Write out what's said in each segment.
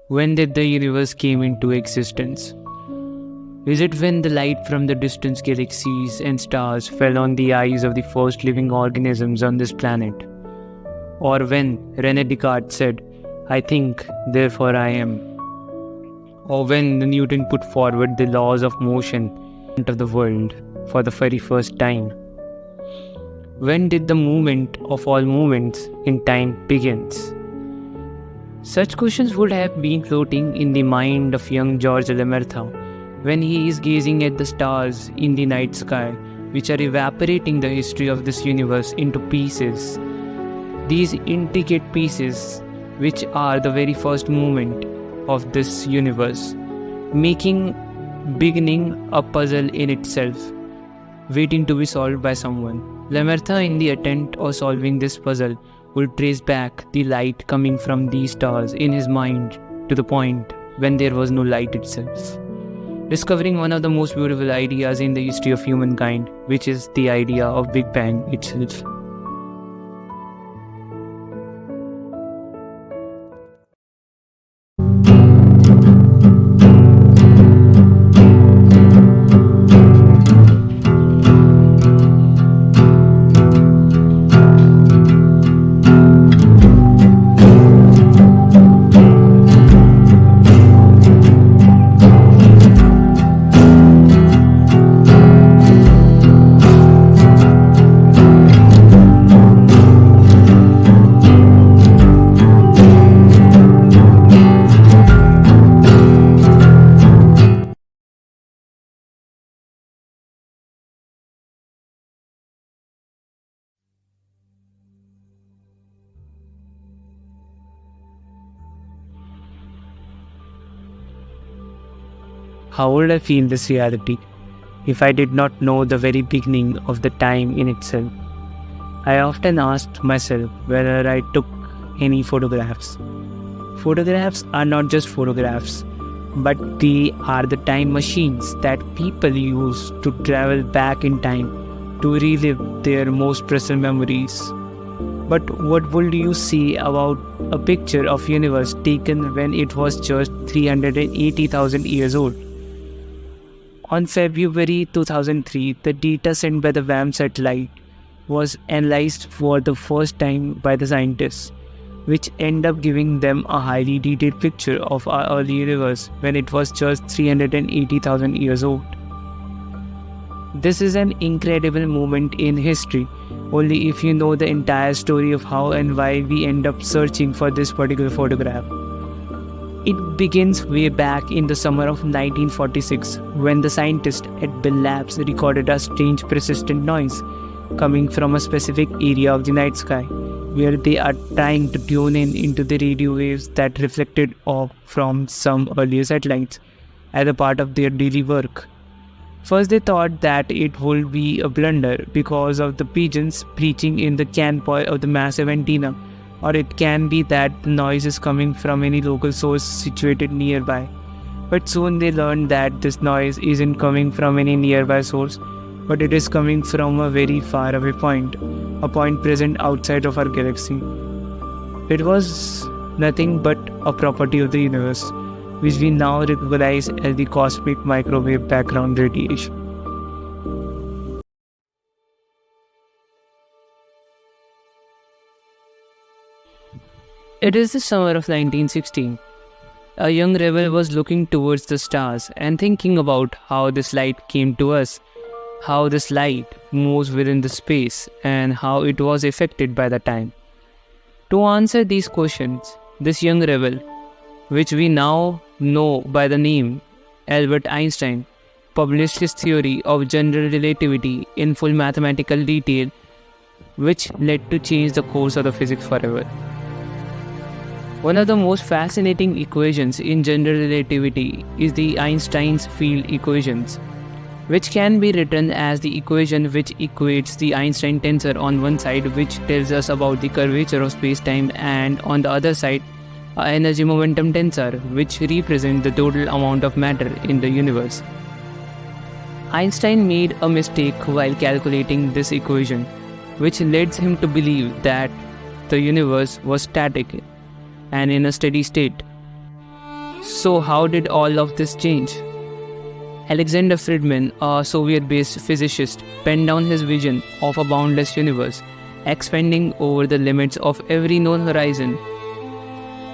When did the universe came into existence? Is it when the light from the distant galaxies and stars fell on the eyes of the first living organisms on this planet? Or when René Descartes said, "I think, therefore I am"? Or when Newton put forward the laws of motion of the world for the very first time? When did the movement of all movements in time begins? Such questions would have been floating in the mind of young Georges Lemaître when he is gazing at the stars in the night sky, which are evaporating the history of this universe into pieces. These intricate pieces, which are the very first movement of this universe, beginning a puzzle in itself, waiting to be solved by someone. Lemaître, in the attempt of solving this puzzle, would trace back the light coming from these stars in his mind to the point when there was no light itself, discovering one of the most beautiful ideas in the history of humankind, which is the idea of Big Bang itself. How would I feel this reality if I did not know the very beginning of the time in itself? I often asked myself whether I took any photographs. Photographs are not just photographs, but they are the time machines that people use to travel back in time to relive their most precious memories. But what would you say about a picture of universe taken when it was just 380,000 years old? On February 2003, the data sent by the WAM satellite was analyzed for the first time by the scientists, which ended up giving them a highly detailed picture of our early universe when it was just 380,000 years old. This is an incredible moment in history, only if you know the entire story of how and why we end up searching for this particular photograph. It begins way back in the summer of 1946 when the scientists at Bell Labs recorded a strange persistent noise coming from a specific area of the night sky, where they are trying to tune into the radio waves that reflected off from some earlier satellites as a part of their daily work. First, they thought that it would be a blunder because of the pigeons preaching in the canopy of the massive antenna, or it can be that the noise is coming from any local source situated nearby. But soon they learned that this noise isn't coming from any nearby source, but it is coming from a very far away point, a point present outside of our galaxy. It was nothing but a property of the universe, which we now recognize as the cosmic microwave background radiation. It is the summer of 1916. A young rebel was looking towards the stars and thinking about how this light came to us, how this light moves within the space, and how it was affected by the time. To answer these questions, this young rebel, which we now know by the name Albert Einstein, published his theory of general relativity in full mathematical detail, which led to change the course of the physics forever. One of the most fascinating equations in general relativity is the Einstein's field equations, which can be written as the equation which equates the Einstein tensor on one side, which tells us about the curvature of space-time, and on the other side, an energy momentum tensor, which represents the total amount of matter in the universe. Einstein made a mistake while calculating this equation, which led him to believe that the universe was static and in a steady state. So how did all of this change? Alexander Friedman, a Soviet-based physicist, penned down his vision of a boundless universe, expanding over the limits of every known horizon.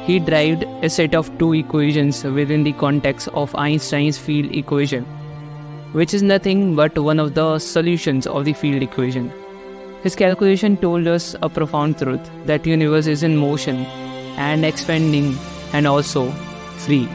He derived a set of two equations within the context of Einstein's field equation, which is nothing but one of the solutions of the field equation. His calculation told us a profound truth, that the universe is in motion and expanding and also free.